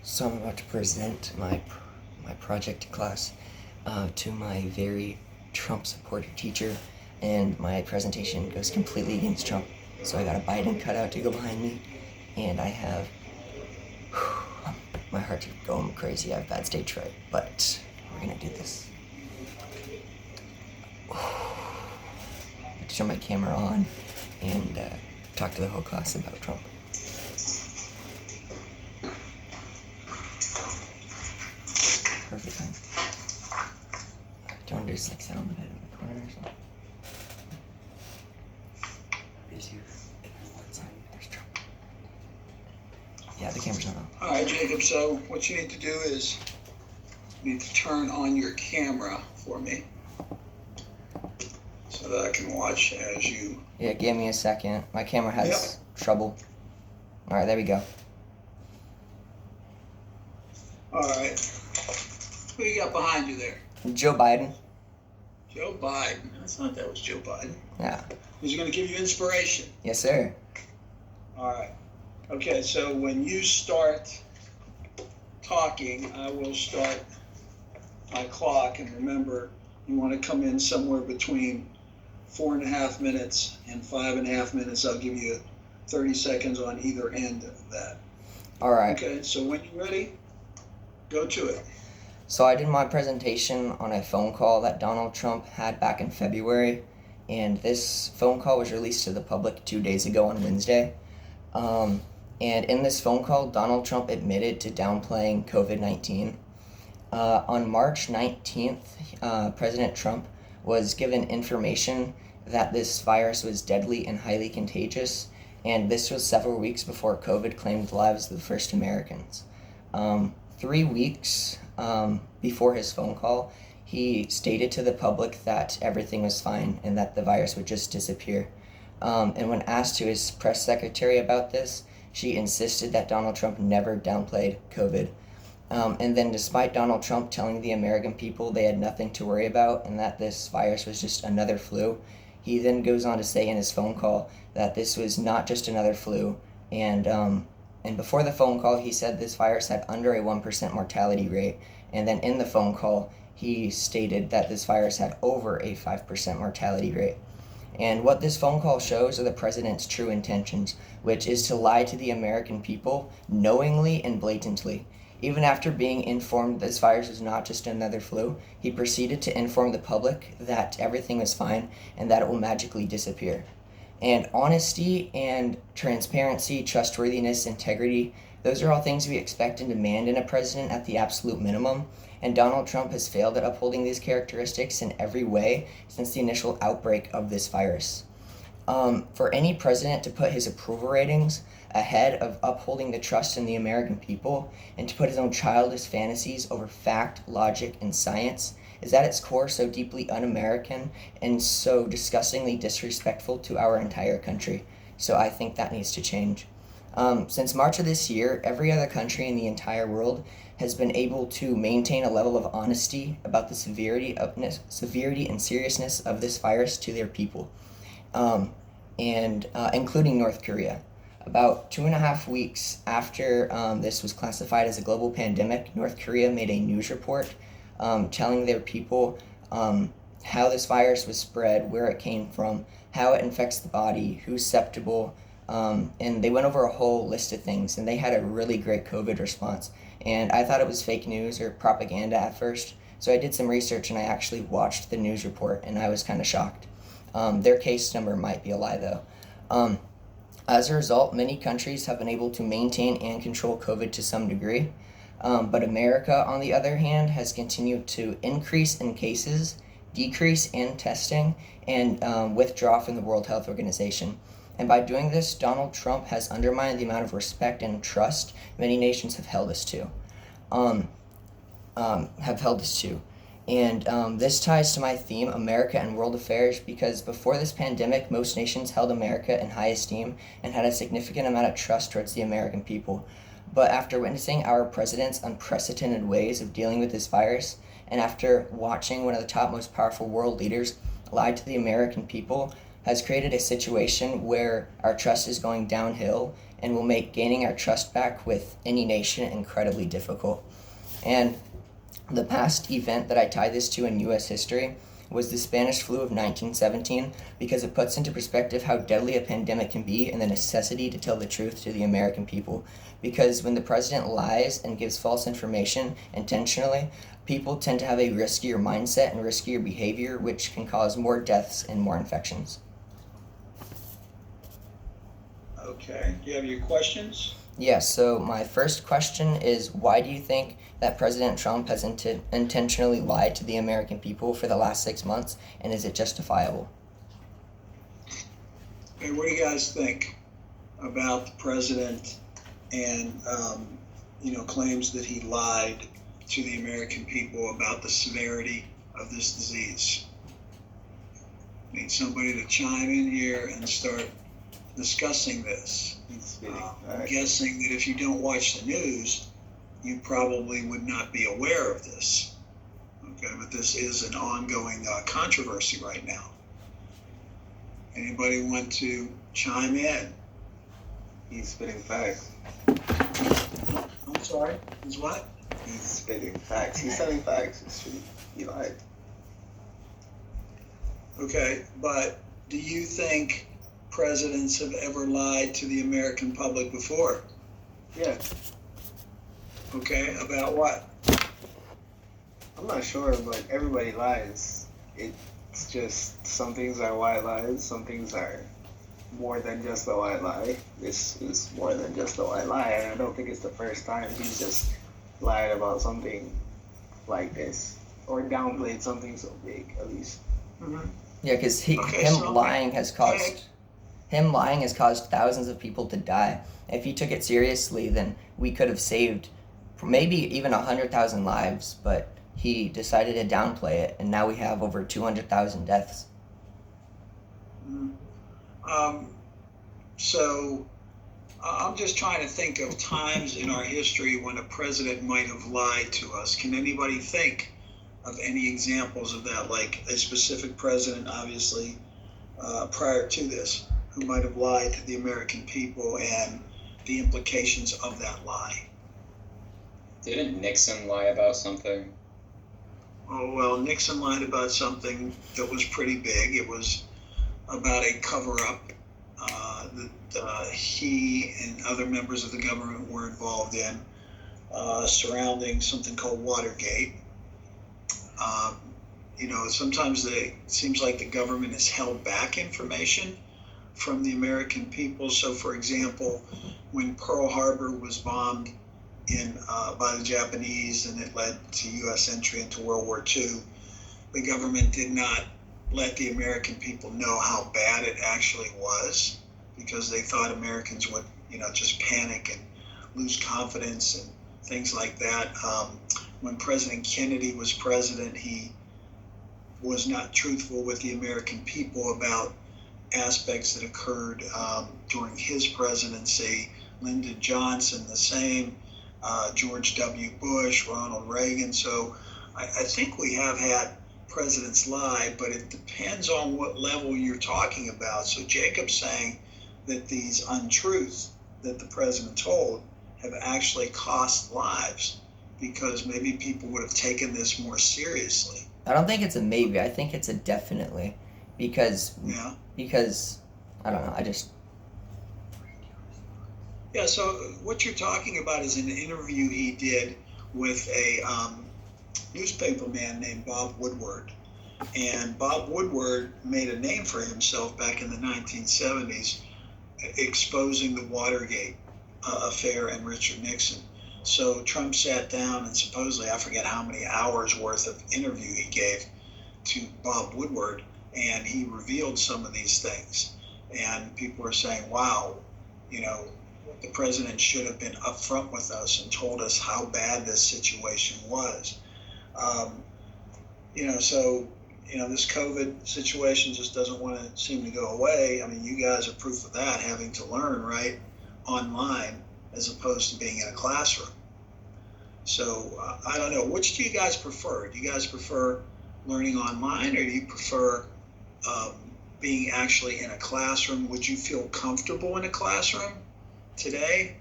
So I'm about to present my project class to my very Trump-supported teacher, and my presentation goes completely against Trump. So I got a Biden cutout to go behind me, and I have my heart's going crazy. I have bad stage fright, but we're gonna do this. I have to turn my camera on and talk to the whole class about Trump. Perfect time. Do you want to just sit on the bed in the corner or something? Is here. There's Trump. Yeah, the camera's not on. All right, Jacob, so what you need to do is you need to turn on your camera for me so that I can watch as you... Yeah, give me a second. My camera has trouble. All right, there we go. All right. Who you got behind you there? Joe Biden. Joe Biden. I thought that was Joe Biden. Yeah. He's going to give you inspiration. Yes, sir. All right. Okay, so when you start talking, I will start my clock. And remember, you want to come in somewhere between 4.5 minutes and 5.5 minutes. I'll give you 30 seconds on either end of that. All right. Okay, so when you're ready, go to it. So I did my presentation on a phone call that Donald Trump had back in February, and this phone call was released to the public 2 days ago on Wednesday. And in this phone call, Donald Trump admitted to downplaying COVID-19. On March 19th, President Trump was given information that this virus was deadly and highly contagious, and this was several weeks before COVID claimed the lives of the first Americans. 3 weeks before his phone call, he stated to the public that everything was fine and that the virus would just disappear. And when asked to his press secretary about this, she insisted that Donald Trump never downplayed COVID. And then despite Donald Trump telling the American people they had nothing to worry about and that this virus was just another flu, he then goes on to say in his phone call that this was not just another flu, and before the phone call, he said this virus had under a 1% mortality rate. And then in the phone call, he stated that this virus had over a 5% mortality rate. And what this phone call shows are the president's true intentions, which is to lie to the American people knowingly and blatantly. Even after being informed this virus was not just another flu, he proceeded to inform the public that everything was fine and that it will magically disappear. And honesty and transparency, trustworthiness, integrity, those are all things we expect and demand in a president at the absolute minimum. And Donald Trump has failed at upholding these characteristics in every way since the initial outbreak of this virus. For any president to put his approval ratings ahead of upholding the trust in the American people and to put his own childish fantasies over fact, logic, and science is at its core so deeply un-American and so disgustingly disrespectful to our entire country. So I think that needs to change. Since March of this year, every other country in the entire world has been able to maintain a level of honesty about the severity and seriousness of this virus to their people, including North Korea. About 2.5 weeks after this was classified as a global pandemic, North Korea made a news report telling their people how this virus was spread, where it came from, how it infects the body, who's susceptible, and they went over a whole list of things, and they had a really great COVID response. And I thought it was fake news or propaganda at first, so I did some research and I actually watched the news report, and I was kind of shocked. Their case number might be a lie, though. As a result, many countries have been able to maintain and control COVID to some degree. But America, on the other hand, has continued to increase in cases, decrease in testing, and withdraw from the World Health Organization. And by doing this, Donald Trump has undermined the amount of respect and trust many nations have held us to. And this ties to my theme, America and World Affairs, because before this pandemic, most nations held America in high esteem and had a significant amount of trust towards the American people. But after witnessing our president's unprecedented ways of dealing with this virus, and after watching one of the top most powerful world leaders lie to the American people, has created a situation where our trust is going downhill and will make gaining our trust back with any nation incredibly difficult. And the past event that I tie this to in U.S. history was the Spanish flu of 1917, because it puts into perspective how deadly a pandemic can be and the necessity to tell the truth to the American people. Because when the president lies and gives false information intentionally, people tend to have a riskier mindset and riskier behavior, which can cause more deaths and more infections. Okay, do you have your questions? Yeah, so my first question is, why do you think that President Trump has intentionally lied to the American people for the last 6 months, and is it justifiable? Hey, what do you guys think about the president and, claims that he lied to the American people about the severity of this disease? Need somebody to chime in here and start discussing this. I'm guessing that if you don't watch the news, you probably would not be aware of this. Okay, but this is an ongoing controversy right now. Anybody want to chime in? He's spitting facts. I'm sorry, is what? He's spitting facts. He's telling facts. It's true. He lied. Okay, but do you think presidents have ever lied to the American public before? Yeah. Okay, about what? I'm not sure, but everybody lies. It's just some things are white lies, some things are more than just a white lie. This is more than just a white lie, and I don't think it's the first time he's just lied about something like this, or downplayed something so big, at least. Mm-hmm. Yeah, because lying has caused thousands of people to die. If he took it seriously, then we could have saved maybe even 100,000 lives, but he decided to downplay it, and now we have over 200,000 deaths. So I'm just trying to think of times in our history when a president might have lied to us. Can anybody think of any examples of that, like a specific president, obviously, prior to this, who might have lied to the American people and the implications of that lie? Didn't Nixon lie about something? Oh, well, Nixon lied about something that was pretty big. It was about a cover-up that he and other members of the government were involved in surrounding something called Watergate. Sometimes it seems like the government has held back information from the American people. So, for example, when Pearl Harbor was bombed by the Japanese and it led to U.S. entry into World War II, the government did not let the American people know how bad it actually was, because they thought Americans would, just panic and lose confidence and things like that. When President Kennedy was president, he was not truthful with the American people about aspects that occurred during his presidency. Lyndon Johnson, the same. George W. Bush, Ronald Reagan. So I think we have had presidents lie, but it depends on what level you're talking about. So Jacob's saying that these untruths that the president told have actually cost lives, because maybe people would have taken this more seriously. I don't think it's a maybe. I think it's a definitely, because I don't know. Yeah. So what you're talking about is an interview he did with a newspaper man named Bob Woodward, and Bob Woodward made a name for himself back in the 1970s, exposing the Watergate affair and Richard Nixon. So Trump sat down and supposedly, I forget how many hours worth of interview he gave to Bob Woodward, and he revealed some of these things. And people were saying, wow, the president should have been upfront with us and told us how bad this situation was. This COVID situation just doesn't want to seem to go away. I mean, you guys are proof of that, having to learn, right, online as opposed to being in a classroom. So I don't know. Which do you guys prefer? Do you guys prefer learning online, or do you prefer being actually in a classroom? Would you feel comfortable in a classroom today?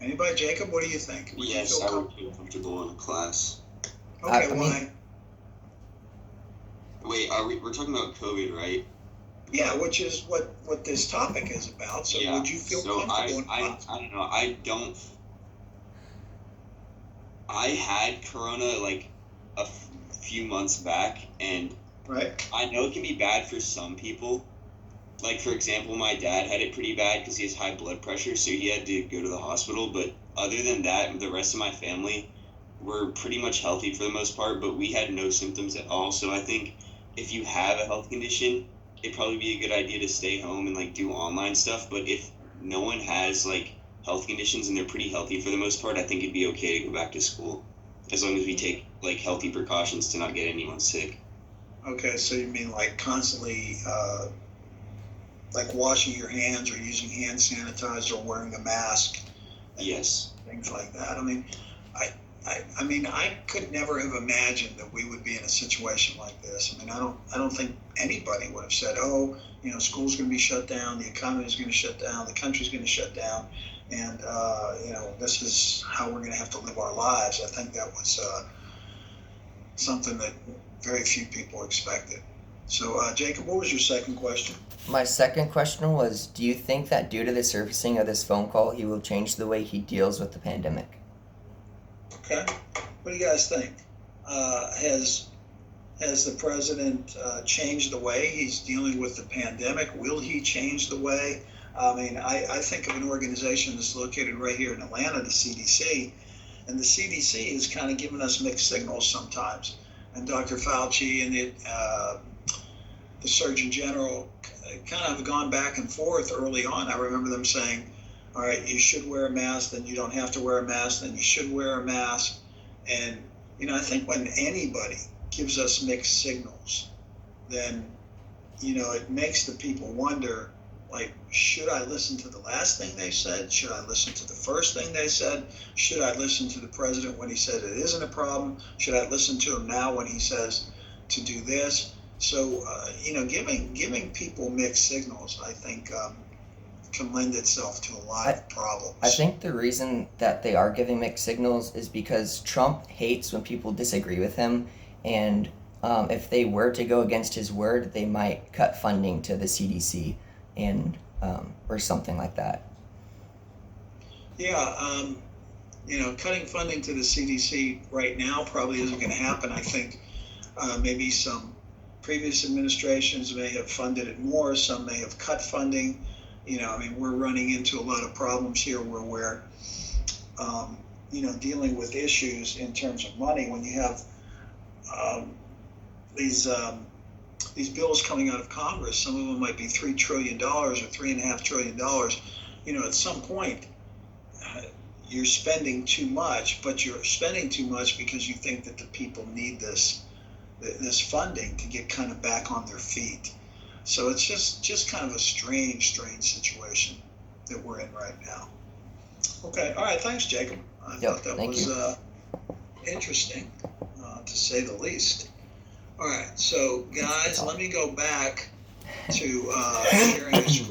Anybody? Jacob, what do you think? Would you Yes, feel I would feel comfortable in class. Okay, I mean- why? Wait, we're talking about COVID, right? Yeah, which is what this topic is about. So Yeah. would you feel So comfortable in I class? don't know. I had corona like a few months back, and Right? I know it can be bad for some people. Like, for example, my dad had it pretty bad because he has high blood pressure, so he had to go to the hospital. But other than that, the rest of my family were pretty much healthy for the most part, but we had no symptoms at all. So I think if you have a health condition, it'd probably be a good idea to stay home and like do online stuff. But if no one has like health conditions and they're pretty healthy for the most part, I think it'd be okay to go back to school as long as we take like healthy precautions to not get anyone sick. Okay, so you mean like constantly, like washing your hands or using hand sanitizer or wearing a mask, Yes. things like that. I mean, I could never have imagined that we would be in a situation like this. I mean, I don't think anybody would have said, oh, school's going to be shut down, the economy's going to shut down, the country's going to shut down, and this is how we're going to have to live our lives. I think that was something that very few people expected. So, Jacob, what was your second question? My second question was, do you think that due to the surfacing of this phone call, he will change the way he deals with the pandemic? Okay, what do you guys think? Has the president changed the way he's dealing with the pandemic? Will he change the way? I mean, I think of an organization that's located right here in Atlanta, the CDC, and the CDC is kind of giving us mixed signals sometimes. And Dr. Fauci and the Surgeon General kind of have gone back and forth early on. I remember them saying, all right, you should wear a mask, then you don't have to wear a mask, then you should wear a mask. And, I think when anybody gives us mixed signals, then, it makes the people wonder, like, should I listen to the last thing they said? Should I listen to the first thing they said? Should I listen to the president when he said it isn't a problem? Should I listen to him now when he says to do this? So, giving people mixed signals, I think, can lend itself to a lot of problems. I think the reason that they are giving mixed signals is because Trump hates when people disagree with him, and if they were to go against his word, they might cut funding to the CDC and or something like that. Yeah, cutting funding to the CDC right now probably isn't going to happen. I think maybe some previous administrations may have funded it more. Some may have cut funding. We're running into a lot of problems here where we're, dealing with issues in terms of money. When you have these bills coming out of Congress, some of them might be $3 trillion or $3.5 trillion. At some point, you're spending too much, but you're spending too much because you think that the people need this funding to get kind of back on their feet. So it's just kind of a strange situation that we're in right now. Okay, all right, thanks, Jacob. I thought that was interesting, to say the least. All right, so guys, let me go back to sharing the screen.